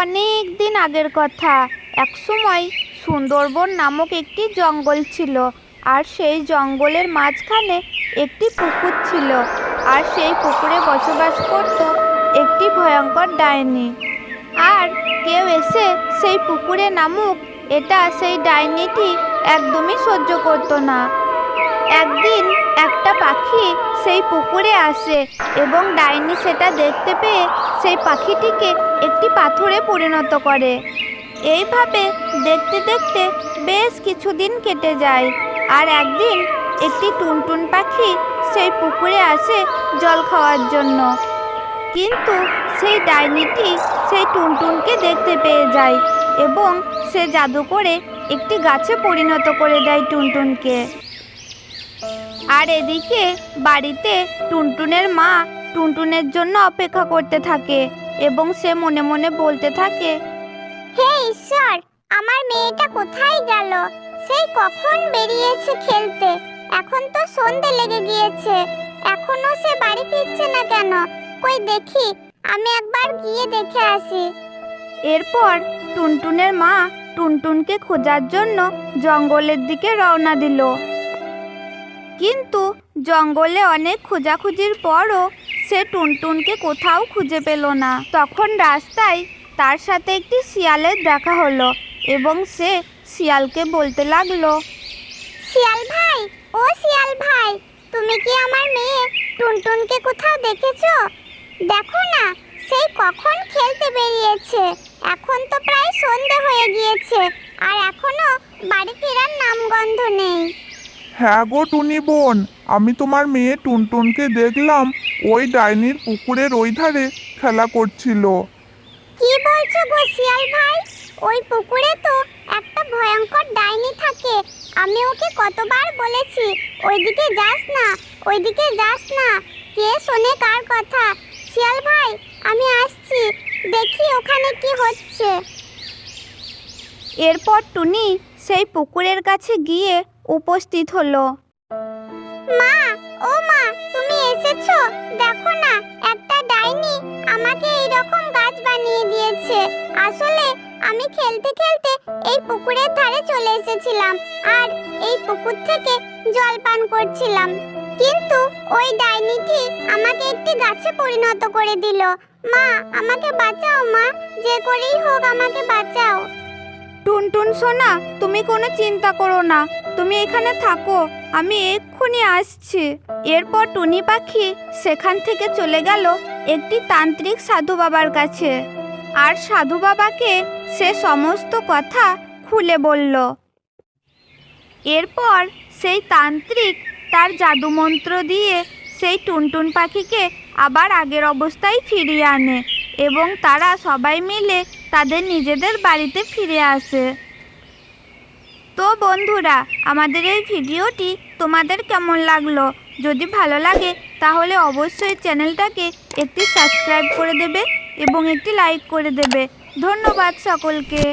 অনেক দিন আগের কথা। একসময় সুন্দরবন নামক একটি জঙ্গল ছিল, আর সেই জঙ্গলের মাঝখানে একটি পুকুর ছিল। আর সেই পুকুরে বসবাস করত একটি ভয়ঙ্কর ডাইনি। আর কেউ এসে সেই পুকুরে নামুক, এটা সেই ডাইনিটি একদমই সহ্য করতো না। একদিন একটা পাখি সেই পুকুরে আসে এবং ডাইনি সেটা দেখতে পেয়ে সেই পাখিটিকে একটি পাথরে পরিণত করে। এইভাবে দেখতে দেখতে বেশ কিছুদিন কেটে যায়। আর একদিন একটি টুনটুন পাখি সেই পুকুরে আসে জল খাওয়ার জন্য। কিন্তু সেই ডাইনিটি সেই টুনটুনকে দেখতে পেয়ে যায় এবং সে জাদু করে একটি গাছে পরিণত করে দেয় টুনটুনকে। আর এদিকে বাড়িতে টুনটুনের মা টুনটুনের জন্য অপেক্ষা করতে থাকে এবং সে মনে মনে বলতে থাকে, হে ঈশ্বর, আমার মেয়েটা কোথায় গেল? সেই কখন বেরিয়েছে খেলতে, এখন তো সন্ধে লেগে গিয়েছে, এখনো সে বাড়ি ফিরছে না কেন? কই দেখি, আমি একবার গিয়ে দেখে আসি। এরপর টুনটুনের মা টুনটুনকে খোঁজার জন্য জঙ্গলের দিকে রওনা দিল। কিন্তু জঙ্গলে অনেক খোঁজাখুঁজির পরও সে টুনটুনকে কোথাও খুঁজে পেল না। তখন রাস্তায় তার সাথে একটি শিয়ালের দেখা হলো এবং সে শিয়ালকে বলতে লাগলো, শিয়াল ভাই, ও শিয়াল ভাই, তুমি কি আমার মেয়ে টুনটুনকে কোথাও দেখেছো? দেখো না, সেই কখন খেলতে বেরিয়েছে, এখন তো প্রায় সন্ধে হয়ে গিয়েছে, আর এখনো বাড়ি ফেরার নামগন্ধ নেই। হ্যাঁ গো টুনি বোন, আমি তোমার মেয়ে টুনটুনকে দেখলাম ওই ডাইনির পুকুরের ওই ধারে খেলা করছিল। কি বলছো গো শিয়াল ভাই? ওই পুকুরে তো একটা ভয়ঙ্কর ডাইনি থাকে। আমি ওকে কতবার বলেছি, ওইদিকে যাস না, ওইদিকে যাস না। কে শোনে কার কথা? শিয়াল ভাই, আমি আসছি, দেখি ওখানে কি হচ্ছে। এরপর টুনি সেই পুকুরের কাছে গিয়ে উপস্থিত হলো। মা, ও মা, তুমি এসেছো? দেখো না, একটা ডাইনি আমাকে এই রকম গাছ বানিয়ে দিয়েছে। আসলে আমি খেলতে খেলতে এই পুকুরের ধারে চলে এসেছিলাম আর এই পুকুর থেকে জল পান করছিলাম, কিন্তু ওই ডাইনিটি আমাকে একটি গাছে পরিণত করে দিল। মা, আমাকে বাঁচাও মা, যে করেই হোক আমাকে বাঁচাও। টুনটুন সোনা, তুমি কোনো চিন্তা করো না, তুমি এখানে থাকো, আমি এক্ষুনি আসছি। এরপর টুনি পাখি সেখান থেকে চলে গেল একটি তান্ত্রিক সাধু বাবার কাছে। আর সাধু বাবাকে সে সমস্ত কথা খুলে বলল। এরপর সেই তান্ত্রিক তার জাদুমন্ত্র দিয়ে সেই টুনটুন পাখিকে আবার আগের অবস্থায় ফিরিয়ে আনে এবং তারা সবাই মিলে তাদের নিজেদের বাড়িতে ফিরে আসে। তো বন্ধুরা, আমাদের এই ভিডিওটি তোমাদের কেমন লাগলো? যদি ভালো লাগে তাহলে অবশ্যই চ্যানেলটাকে একটি সাবস্ক্রাইব করে দেবে এবং একটি লাইক করে দেবে। ধন্যবাদ সকলকে।